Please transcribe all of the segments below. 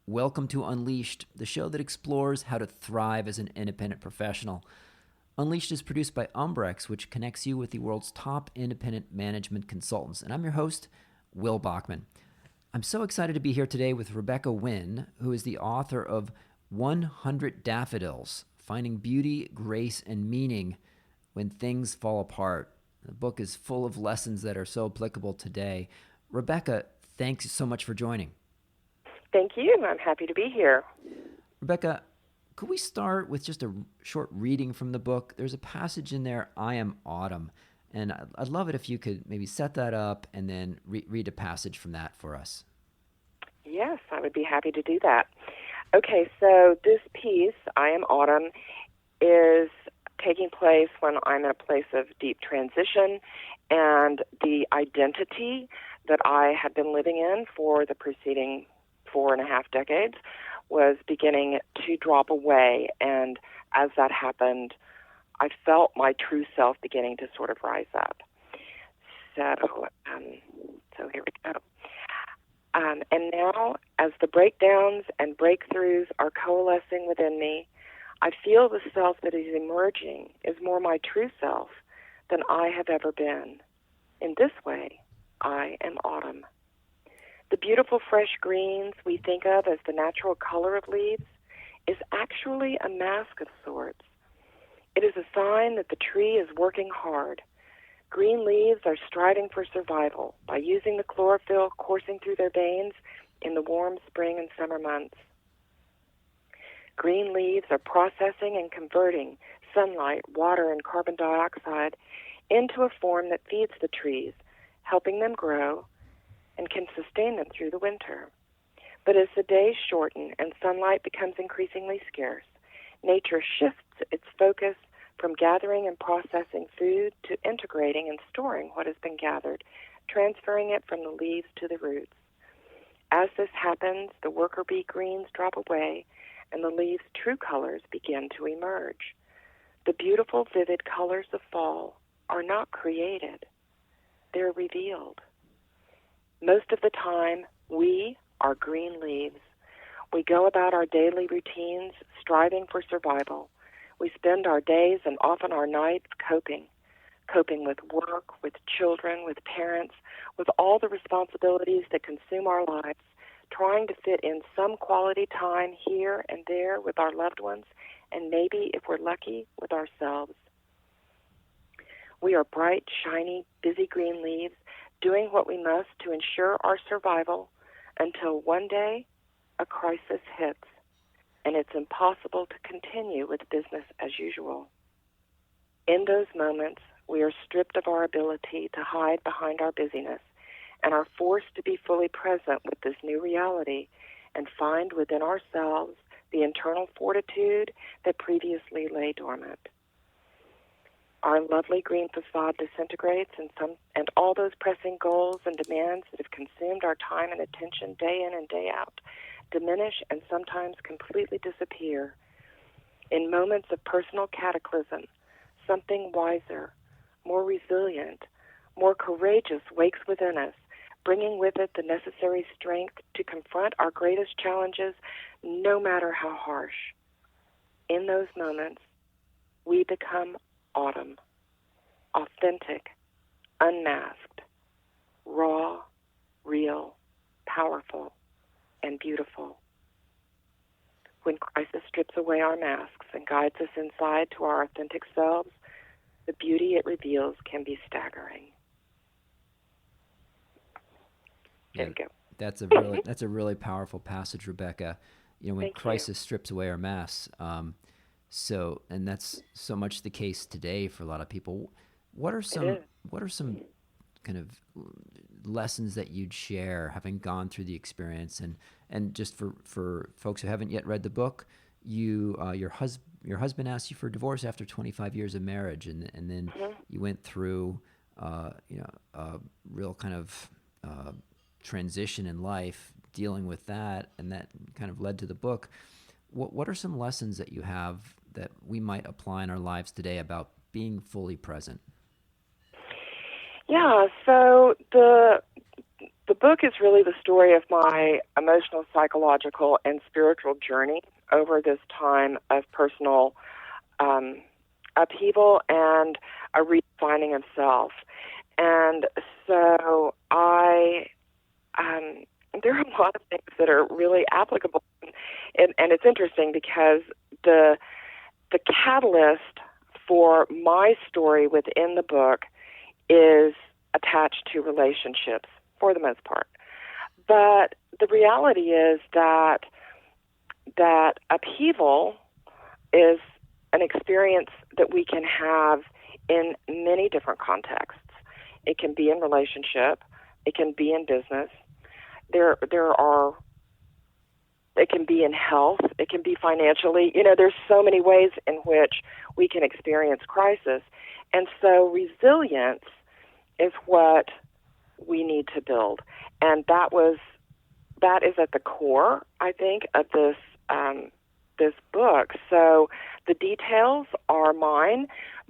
Welcome to Unleashed, the show that explores how to thrive as an independent professional. Unleashed is produced by Umbrex, which connects you with the world's top independent management consultants. And I'm your host, Will Bachman. I'm so excited to be here today with Rebecca Winn, who is the author of 100 Daffodils, Finding Beauty, Grace, and Meaning When Things Fall Apart. The book is full of lessons that are so applicable today. Rebecca, thanks so much for joining. Thank you. I'm happy to be here. Rebecca, could we start with just a short reading from the book? There's a passage in there, I am autumn, and I'd love it if you could maybe set that up and then read a passage from that for us. Yes, I would be happy to do that. Okay, so this piece, I am autumn, is taking place when I'm in a place of deep transition, and the identity that I had been living in for the preceding 4.5 decades was beginning to drop away, and as that happened, I felt my true self beginning to sort of rise up. So here we go. And now, as the breakdowns and breakthroughs are coalescing within me, I feel the self that is emerging is more my true self than I have ever been. In this way, I am autumn. The beautiful fresh greens we think of as the natural color of leaves is actually a mask of sorts. It is a sign that the tree is working hard. Green leaves are striving for survival by using the chlorophyll coursing through their veins in the warm spring and summer months. Green leaves are processing and converting sunlight, water, and carbon dioxide into a form that feeds the trees, helping them grow and can sustain them through the winter. But as the days shorten and sunlight becomes increasingly scarce, nature shifts its focus from gathering and processing food to integrating and storing what has been gathered, transferring it from the leaves to the roots. As this happens, the worker bee greens drop away and the leaves' true colors begin to emerge. The beautiful, vivid colors of fall are not created. They're revealed. Most of the time, we are green leaves. We go about our daily routines, striving for survival. We spend our days and often our nights coping with work, with children, with parents, with all the responsibilities that consume our lives, trying to fit in some quality time here and there with our loved ones, and maybe, if we're lucky, with ourselves. We are bright, shiny, busy green leaves, doing what we must to ensure our survival until one day a crisis hits and it's impossible to continue with business as usual. In those moments, we are stripped of our ability to hide behind our busyness and are forced to be fully present with this new reality and find within ourselves the internal fortitude that previously lay dormant. Our lovely green facade disintegrates, and all those pressing goals and demands that have consumed our time and attention day in and day out diminish and sometimes completely disappear. In moments of personal cataclysm, something wiser, more resilient, more courageous wakes within us, bringing with it the necessary strength to confront our greatest challenges, no matter how harsh. In those moments, we become autumn, authentic, unmasked, raw, real, powerful, and beautiful. When crisis strips away our masks and guides us inside to our authentic selves, the beauty it reveals can be staggering. There you go. That's a really powerful passage, Rebecca. You know, when crisis strips away our masks. And that's so much the case today for a lot of people. What are some kind of lessons that you'd share, having gone through the experience, and just for folks who haven't yet read the book, your husband asked you for divorce after 25 years of marriage, and then you went through a real kind of transition in life, dealing with that, and that kind of led to the book. What are some lessons that you have that we might apply in our lives today about being fully present? Yeah, so the book is really the story of my emotional, psychological, and spiritual journey over this time of personal upheaval and a redefining of self. And so there are a lot of things that are really applicable, and it's interesting because the catalyst for my story within the book is attached to relationships for the most part. But the reality is that upheaval is an experience that we can have in many different contexts. It can be in relationship, it can be in business. It can be in health, it can be financially. There's so many ways in which we can experience crisis. And so resilience is what we need to build. And that is at the core, I think, of this book. So the details are mine,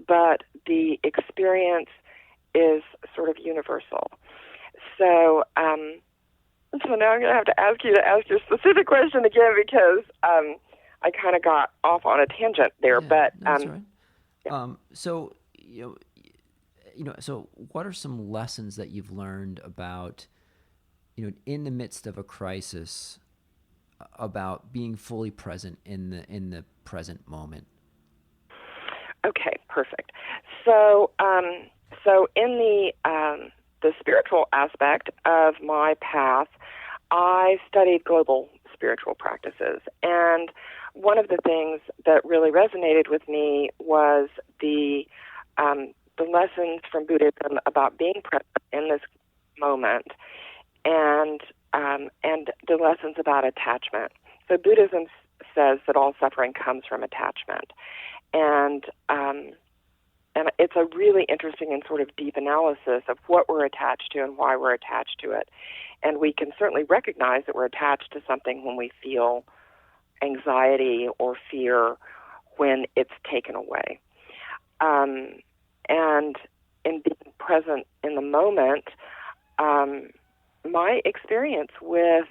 but the experience is sort of universal. So now I'm going to have to ask you to ask your specific question again because I kind of got off on a tangent there. Yeah, but that's right. So so what are some lessons that you've learned about, in the midst of a crisis, about being fully present in the present moment? Okay, perfect. So in the spiritual aspect of my path, I studied global spiritual practices, and one of the things that really resonated with me was the lessons from Buddhism about being present in this moment, and the lessons about attachment. So Buddhism says that all suffering comes from attachment, and it's a really interesting and sort of deep analysis of what we're attached to and why we're attached to it. And we can certainly recognize that we're attached to something when we feel anxiety or fear when it's taken away. And in being present in the moment, my experience with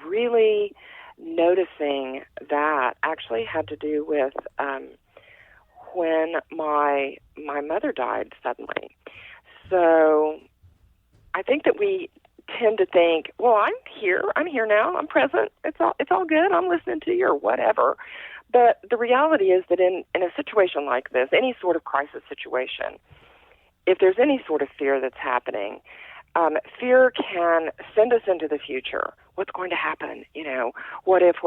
really noticing that actually had to do with when my mother died suddenly. So I think that we tend to think, well, I'm here now, I'm present, it's all good, I'm listening to you or whatever. But the reality is that in a situation like this, any sort of crisis situation, if there's any sort of fear that's happening, fear can send us into the future. What's going to happen? What if?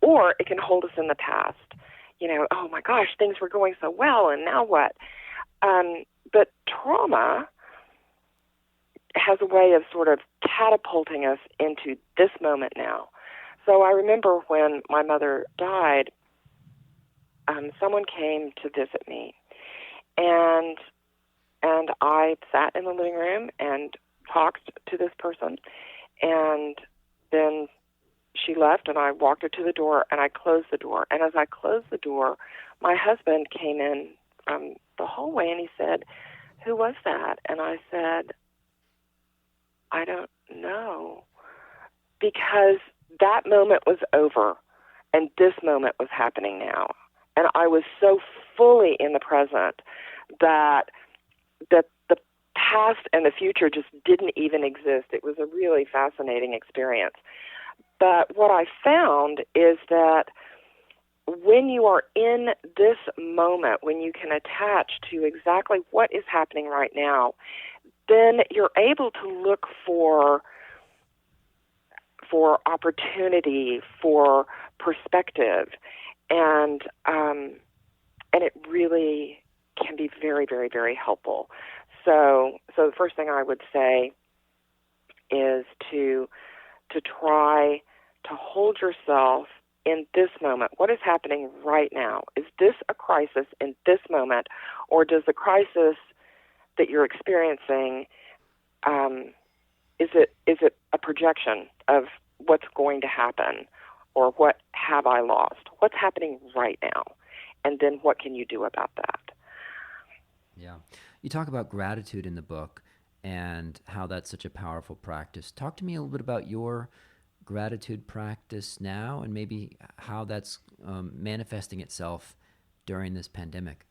Or it can hold us in the past. Oh my gosh, things were going so well, and now what? But trauma has a way of sort of catapulting us into this moment now. So I remember when my mother died, someone came to visit me, and I sat in the living room and talked to this person, and then she left, and I walked her to the door, and I closed the door. And as I closed the door, my husband came in from the hallway, and he said, "Who was that?" And I said, "I don't know," because that moment was over, and this moment was happening now. And I was so fully in the present that the past and the future just didn't even exist. It was a really fascinating experience. But what I found is that when you are in this moment, when you can attach to exactly what is happening right now, then you're able to look for opportunity, for perspective, and it really can be very, very, very helpful. So the first thing I would say is to try to hold yourself in this moment. What is happening right now? Is this a crisis in this moment, or does the crisis that you're experiencing, is it a projection of what's going to happen, or what have I lost? What's happening right now? And then what can you do about that? Yeah. You talk about gratitude in the book, and how that's such a powerful practice. Talk to me a little bit about your gratitude practice now and maybe how that's manifesting itself during this pandemic.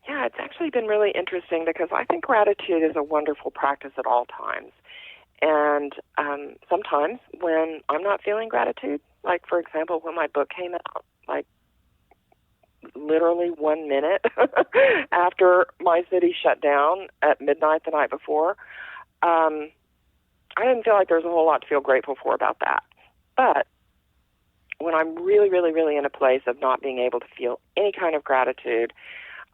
Yeah, it's actually been really interesting because I think gratitude is a wonderful practice at all times. And sometimes when I'm not feeling gratitude, like, for example, when my book came out, like, literally 1 minute after my city shut down at midnight the night before, I didn't feel like there was a whole lot to feel grateful for about that. But when I'm really, really, really in a place of not being able to feel any kind of gratitude,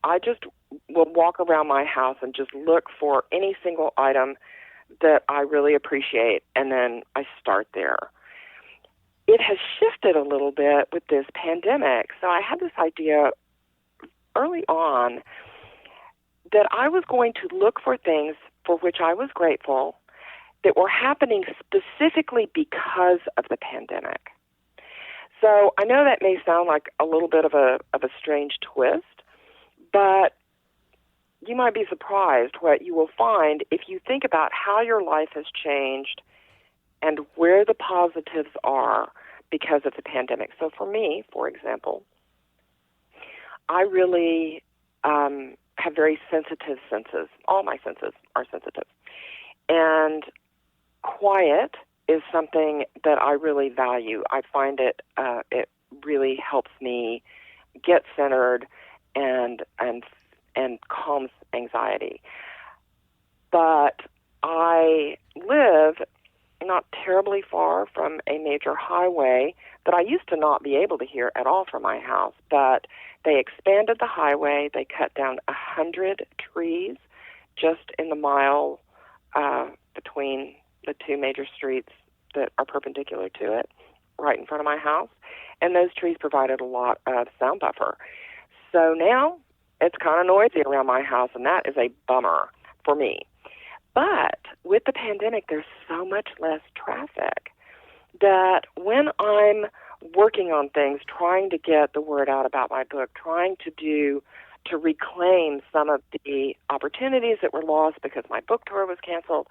I just will walk around my house and just look for any single item that I really appreciate, and then I start there. It has shifted a little bit with this pandemic. So I had this idea early on that I was going to look for things for which I was grateful that were happening specifically because of the pandemic. So I know that may sound like a little bit of a strange twist, but you might be surprised what you will find if you think about how your life has changed and where the positives are because of the pandemic. So for me, for example, I really have very sensitive senses. All my senses are sensitive. And quiet is something that I really value. I find it really helps me get centered and calms anxiety. But I live not terribly far from a major highway that I used to not be able to hear at all from my house, but they expanded the highway. They cut down 100 trees just in the mile between the two major streets that are perpendicular to it, right in front of my house, and those trees provided a lot of sound buffer. So now it's kind of noisy around my house, and that is a bummer for me. But with the pandemic, there's so much less traffic that when I'm working on things, trying to get the word out about my book, trying to reclaim some of the opportunities that were lost because my book tour was canceled,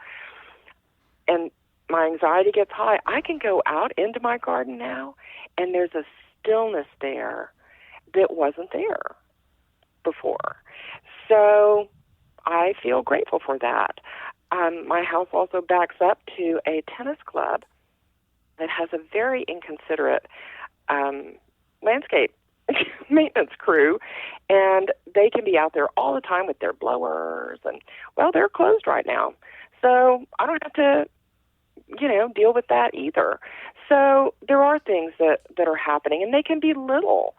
and my anxiety gets high, I can go out into my garden now, and there's a stillness there that wasn't there before. So I feel grateful for that. My house also backs up to a tennis club that has a very inconsiderate landscape maintenance crew, and they can be out there all the time with their blowers, and, well, they're closed right now. So I don't have to, deal with that either. So there are things that are happening, and they can be little.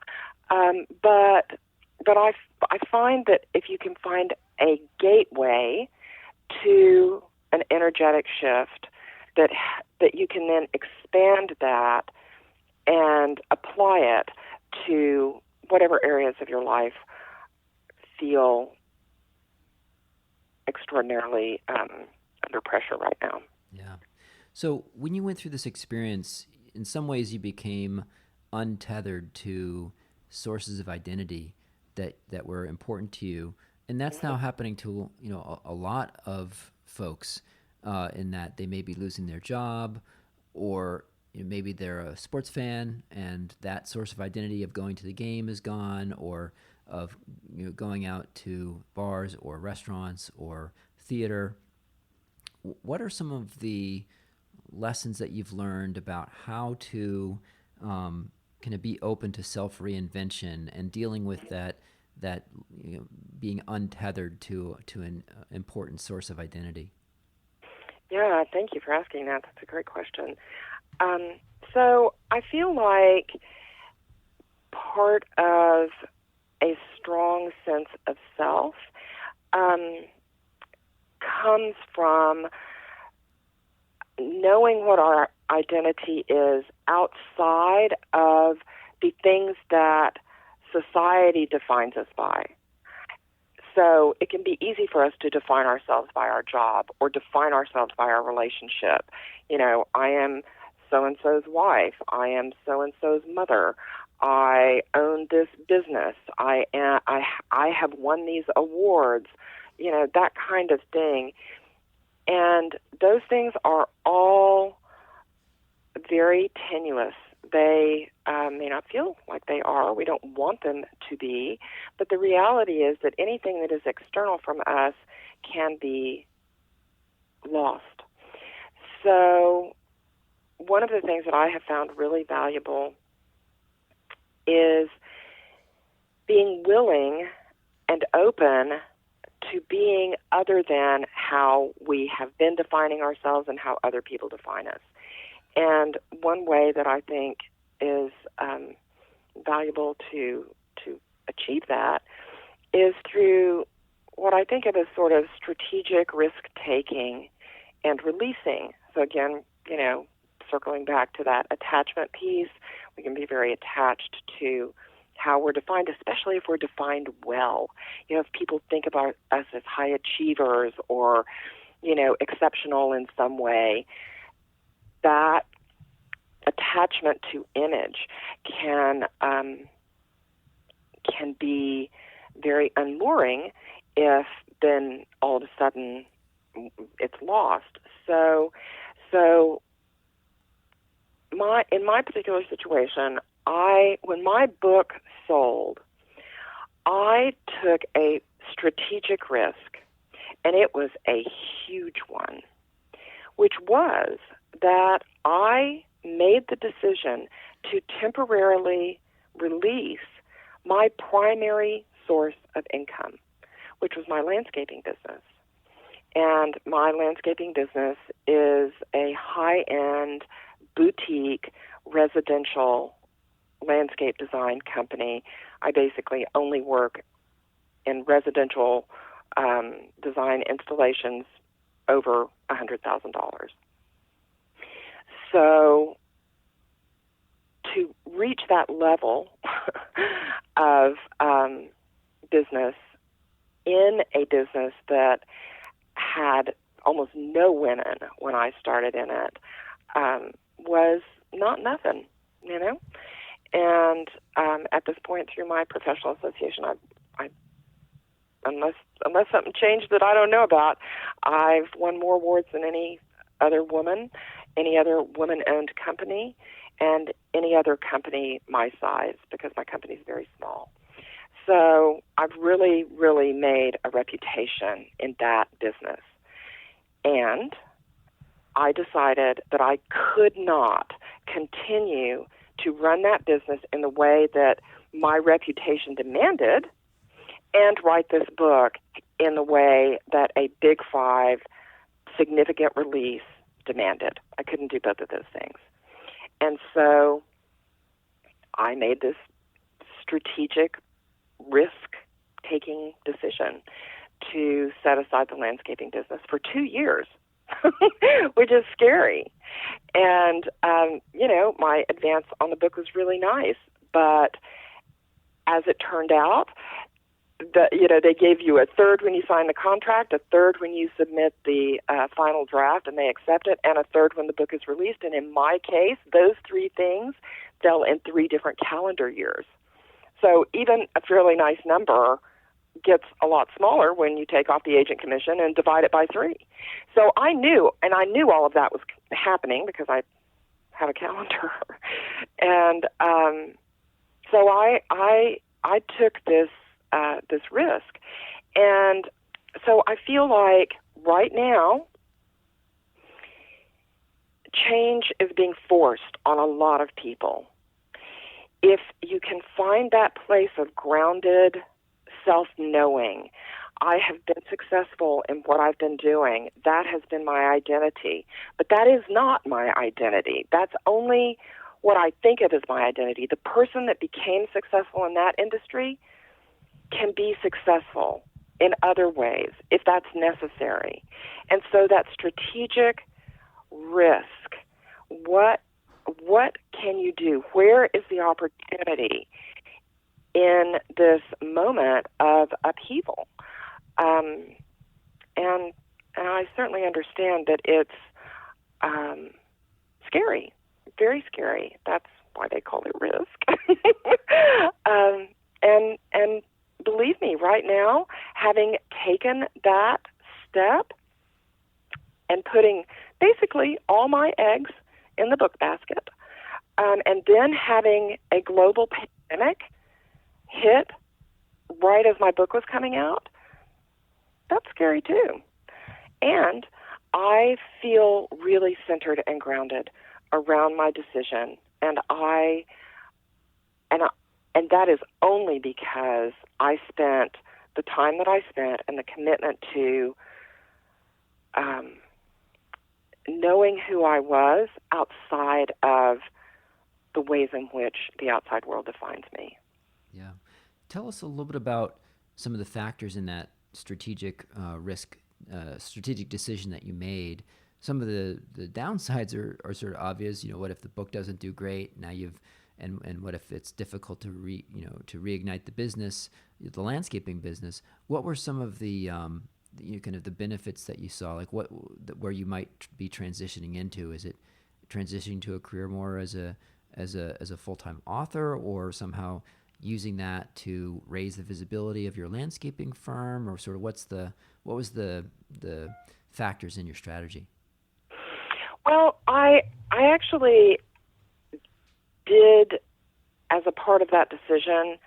But I find that if you can find a gateway to an energetic shift, that you can then expand that and apply it to whatever areas of your life feel extraordinarily under pressure right now. Yeah. So when you went through this experience, in some ways you became untethered to sources of identity that were important to you, and that's now happening to a lot of folks. In that they may be losing their job, or maybe they're a sports fan, and that source of identity of going to the game is gone, or of going out to bars or restaurants or theater. What are some of the lessons that you've learned about how to kind of be open to self-reinvention and dealing with that being untethered to an important source of identity? Yeah, thank you for asking that. That's a great question. So I feel like part of a strong sense of self comes from knowing what our identity is outside of the things that society defines us by. So it can be easy for us to define ourselves by our job or define ourselves by our relationship. I am so-and-so's wife. I am so-and-so's mother. I own this business. I have won these awards. that kind of thing. And those things are all very tenuous. They may not feel like they are. We don't want them to be. But the reality is that anything that is external from us can be lost. So one of the things that I have found really valuable is being willing and open to being other than how we have been defining ourselves and how other people define us. And one way that I think is valuable to achieve that is through what I think of as sort of strategic risk-taking and releasing. So again, circling back to that attachment piece, we can be very attached to how we're defined, especially if we're defined well. If people think about us as high achievers or, exceptional in some way, that attachment to image can be very unmooring if then all of a sudden it's lost. So in my particular situation, when my book sold, I took a strategic risk, and it was a huge one, which was that I made the decision to temporarily release my primary source of income, which was my landscaping business. And my landscaping business is a high-end boutique residential landscape design company. I basically only work in residential design installations over $100,000. So to reach that level of business in a business that had almost no women when I started in it was not nothing, And at this point, through my professional association, I unless something changed that I don't know about, I've won more awards than any other woman-owned company, and any other company my size, because my company is very small. So I've really, really made a reputation in that business. And I decided that I could not continue to run that business in the way that my reputation demanded and write this book in the way that a Big Five significant release demanded. I couldn't do both of those things. And so I made this strategic risk-taking decision to set aside the landscaping business for 2 years, which is scary. And, my advance on the book was really nice. But as it turned out, they gave you a third when you sign the contract, a third when you submit the final draft and they accept it, and a third when the book is released. And in my case, those three things fell in 3 different calendar years. So even a fairly nice number gets a lot smaller when you take off the agent commission and divide it by 3. So I knew all of that was happening because I have a calendar. And so I took this risk. And so I feel like right now change is being forced on a lot of people. If you can find that place of grounded self-knowing, I have been successful in what I've been doing. That has been my identity. But that is not my identity. That's only what I think of as my identity. The person that became successful in that industry can be successful in other ways if that's necessary. And so that strategic risk, what can you do? Where is the opportunity in this moment of upheaval? And I certainly understand that it's scary, very scary. That's why they call it risk. And believe me, right now, having taken that step and putting basically all my eggs in the book basket, and then having a global pandemic hit right as my book was coming out, that's scary too. And I feel really centered and grounded around my decision, and that is only because I spent the time that I spent and the commitment to knowing who I was outside of the ways in which the outside world defines me. Yeah. Tell us a little bit about some of the factors in that strategic strategic decision that you made. Some of the downsides are sort of obvious. What if the book doesn't do great? Now and what if it's difficult to reignite the business, the landscaping business? What were some of the kind of the benefits that you saw? Like where you might be transitioning into? Is it transitioning to a career more as a full-time author, or somehow using that to raise the visibility of your landscaping firm, or sort of what was the factors in your strategy? Well, I actually did, as a part of that decision,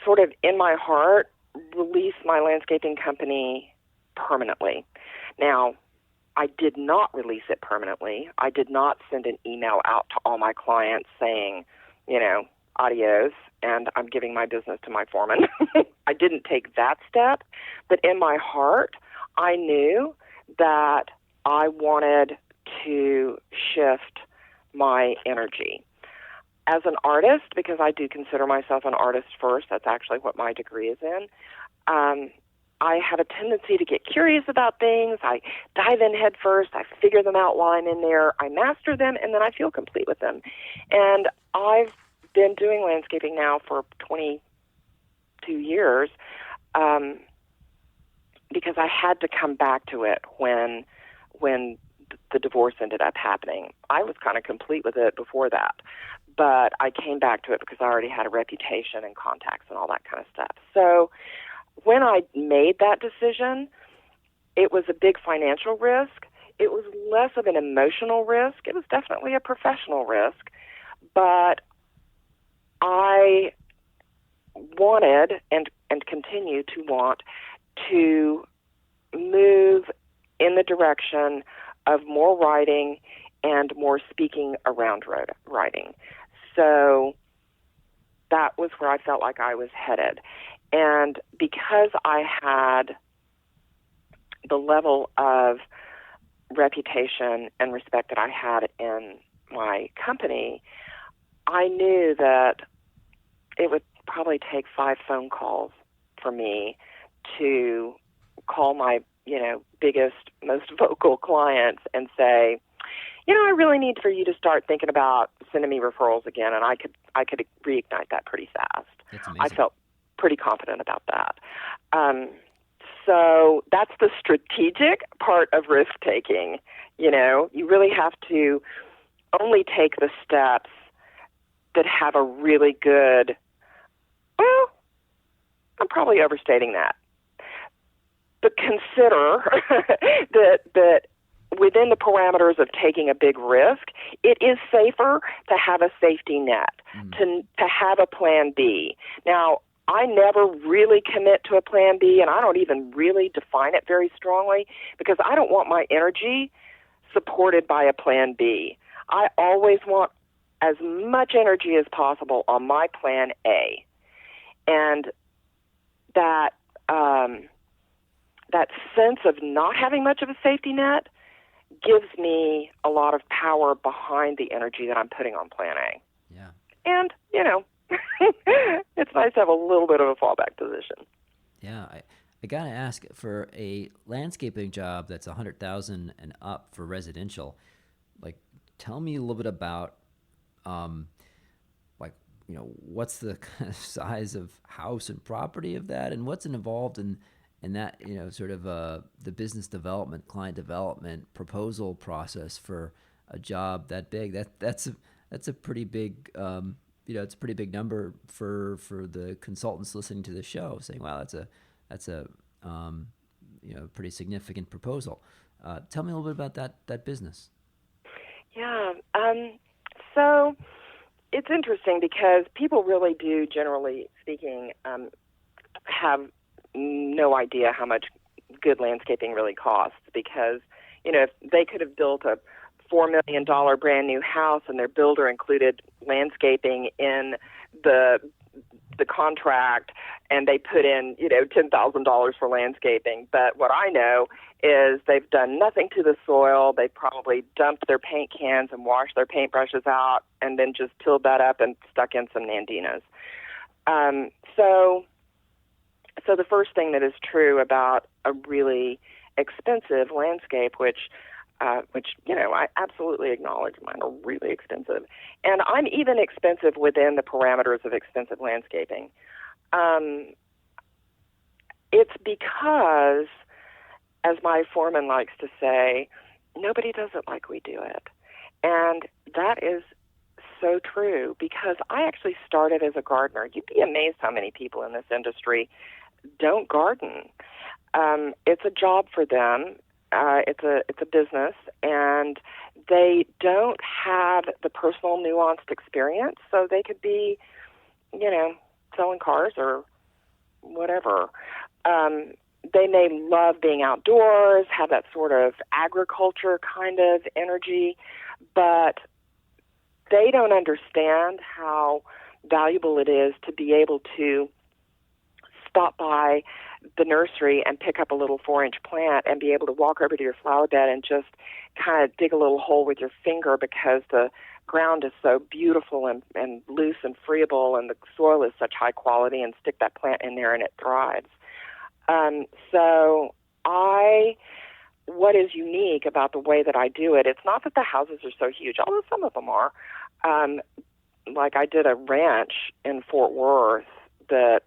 sort of in my heart, release my landscaping company permanently. Now, I did not release it permanently. I did not send an email out to all my clients saying, adios, and I'm giving my business to my foreman. I didn't take that step, but in my heart, I knew that I wanted to shift my energy. As an artist, because I do consider myself an artist first, that's actually what my degree is in, I have a tendency to get curious about things. I dive in head first. I figure them out while I'm in there. I master them, and then I feel complete with them. And I've been doing landscaping now for 22 years because I had to come back to it when the divorce ended up happening. I was kind of complete with it before that, but I came back to it because I already had a reputation and contacts and all that kind of stuff. So when I made that decision, it was a big financial risk. It was less of an emotional risk. It was definitely a professional risk, but I wanted and continue to want to move in the direction of more writing and more speaking around writing. So that was where I felt like I was headed. And because I had the level of reputation and respect that I had in my company, I knew that it would probably take 5 phone calls for me to call my, biggest, most vocal clients and say, I really need for you to start thinking about sending me referrals again, and I could reignite that pretty fast. That's amazing. I felt pretty confident about that. So that's the strategic part of risk taking. You really have to only take the steps that have a really good, well, I'm probably overstating that, but consider that within the parameters of taking a big risk, it is safer to have a safety net, to have a plan B. Now, I never really commit to a plan B, and I don't even really define it very strongly because I don't want my energy supported by a plan B. I always want as much energy as possible on my plan A. And that that sense of not having much of a safety net gives me a lot of power behind the energy that I'm putting on plan A. Yeah. And, it's nice to have a little bit of a fallback position. Yeah. I got to ask, for a landscaping job that's $100,000 and up for residential, tell me a little bit about, what's the kind of size of house and property of that, and what's involved in that, sort of the business development, client development, proposal process for a job that big. That's a pretty big, it's a pretty big number for the consultants listening to the show, saying, "Wow, that's a a pretty significant proposal. Tell me a little bit about that business. Yeah. So it's interesting because people really do, generally speaking, have no idea how much good landscaping really costs, because, if they could have built a $4 million brand new house and their builder included landscaping in the contract, and they put in, $10,000 for landscaping. But what I know is they've done nothing to the soil. They probably dumped their paint cans and washed their paintbrushes out and then just tilled that up and stuck in some nandinas. So the first thing that is true about a really expensive landscape, which I absolutely acknowledge mine are really expensive. And I'm even expensive within the parameters of expensive landscaping. It's because, as my foreman likes to say, nobody does it like we do it. And that is so true, because I actually started as a gardener. You'd be amazed how many people in this industry don't garden. It's a job for them. It's a business, and they don't have the personal nuanced experience, so they could be, selling cars or whatever. They may love being outdoors, have that sort of agriculture kind of energy, but they don't understand how valuable it is to be able to stop by the nursery and pick up a little 4-inch plant and be able to walk over to your flower bed and just kind of dig a little hole with your finger, because the ground is so beautiful and loose and friable, and the soil is such high quality, and stick that plant in there and it thrives. What is unique about the way that I do it, it's not that the houses are so huge, although some of them are. Like I did a ranch in Fort Worth that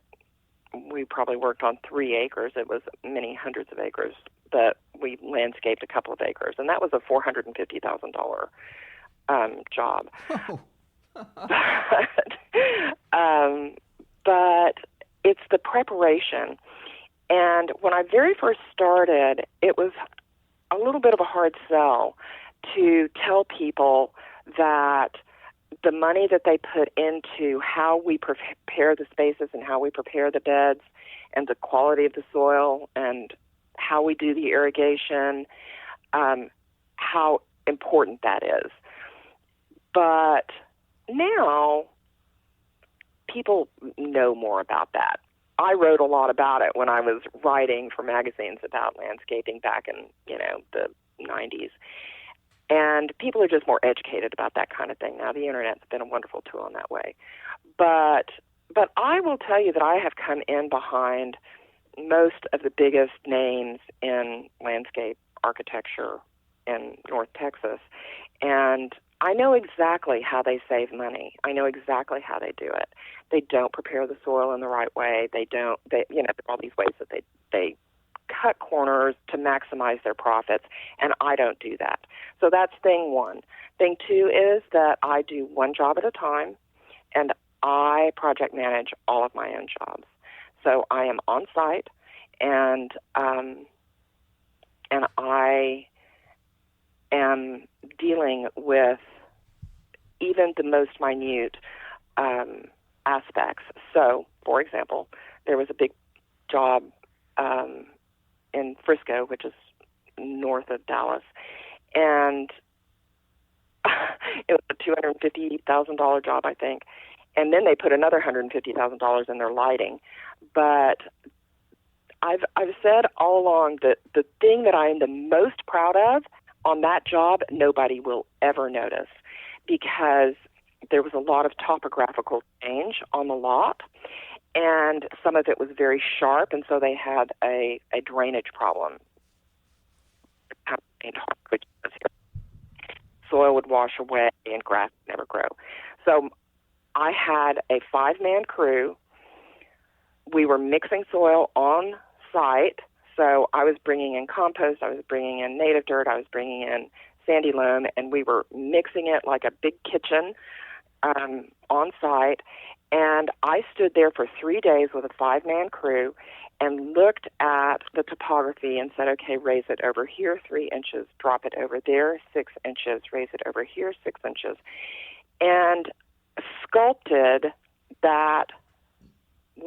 we probably worked on 3 acres. It was many hundreds of acres, but we landscaped a couple of acres, and that was a $450,000 job. Oh. But it's the preparation. And when I very first started, it was a little bit of a hard sell to tell people that the money that they put into how we prepare the spaces and how we prepare the beds and the quality of the soil and how we do the irrigation, how important that is. But now people know more about that. I wrote a lot about it when I was writing for magazines about landscaping back in, the 90s. And people are just more educated about that kind of thing now. The Internet's been a wonderful tool in that way. But I will tell you that I have come in behind most of the biggest names in landscape architecture in North Texas. And I know exactly how they save money. I know exactly how they do it. They don't prepare the soil in the right way. There are all these ways that they cut corners to maximize their profits, and I don't do that. So that's thing one. Thing two is that I do one job at a time, and I project manage all of my own jobs. So I am on site, and I am dealing with even the most minute aspects. So, for example, there was a big job in Frisco, which is north of Dallas, and it was a $250,000 job, I think. And then they put another $150,000 in their lighting. But I've said all along that the thing that I am the most proud of on that job, nobody will ever notice, because there was a lot of topographical change on the lot, and some of it was very sharp, and so they had a drainage problem. Soil would wash away and grass would never grow. So I had a 5-man crew. We were mixing soil on site. So I was bringing in compost, I was bringing in native dirt, I was bringing in sandy loam, and we were mixing it like a big kitchen on site. And I stood there for 3 days with a 5-man crew, and looked at the topography and said, okay, raise it over here 3 inches, drop it over there 6 inches, raise it over here 6 inches, and sculpted that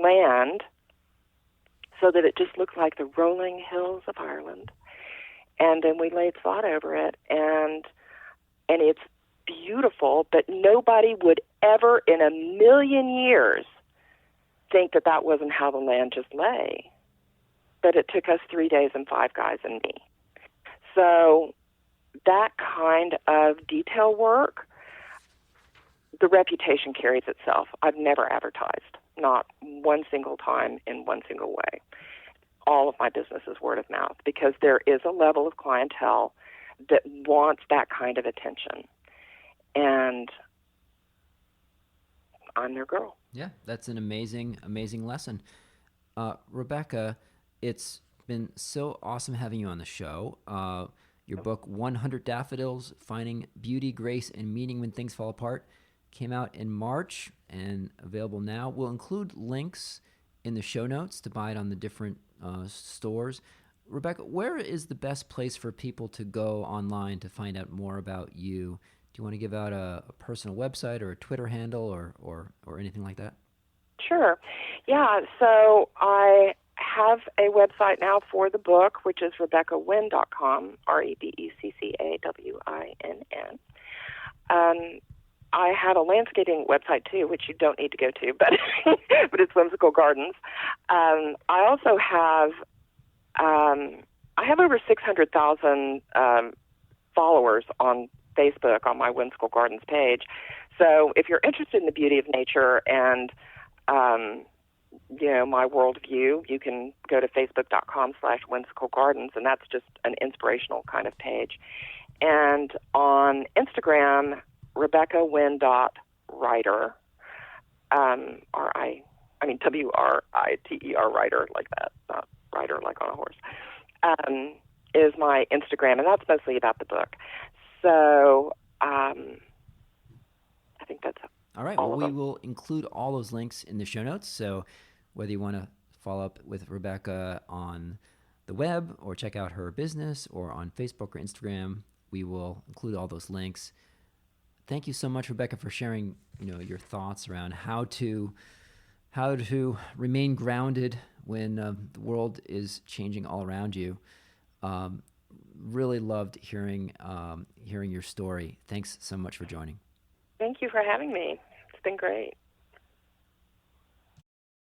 land so that it just looked like the rolling hills of Ireland. And then we laid sod over it, and it's beautiful, but nobody would ever in a million years think that that wasn't how the land just lay. But it took us 3 days and 5 guys and me. So that kind of detail work, the reputation carries itself. I've never advertised, not one single time in one single way. All of my business is word of mouth because there is a level of clientele that wants that kind of attention. And I'm their girl. Yeah, that's an amazing, amazing lesson. Rebecca, it's been so awesome having you on the show. Your book, 100 Daffodils, Finding Beauty, Grace, and Meaning When Things Fall Apart, came out in March and available now. We'll include links in the show notes to buy it on the different stores. Rebecca, where is the best place for people to go online to find out more about you? Do you want to give out a personal website or a Twitter handle or anything like that? Sure. Yeah, so I have a website now for the book, which is RebeccaWinn.com, RebeccaWinn. I have a landscaping website too, which you don't need to go to, but but it's Whimsical Gardens. I also have I have over 600,000 followers on Facebook on my Whimsical Gardens page. So if you're interested in the beauty of nature and my worldview, you can go to facebook.com/Whimsical Gardens, and that's just an inspirational kind of page. And on Instagram, RebeccaWinn.writer, WRITER, writer, like that, not rider like on a horse, is my Instagram, and that's mostly about the book. So I think that's all right. Well, we will include all those links in the show notes. So whether you want to follow up with Rebecca on the web or check out her business or on Facebook or Instagram, we will include all those links. Thank you so much, Rebecca, for sharing, your thoughts around how to remain grounded when the world is changing all around you. Really loved hearing your story. Thanks so much for joining. Thank you for having me. It's been great.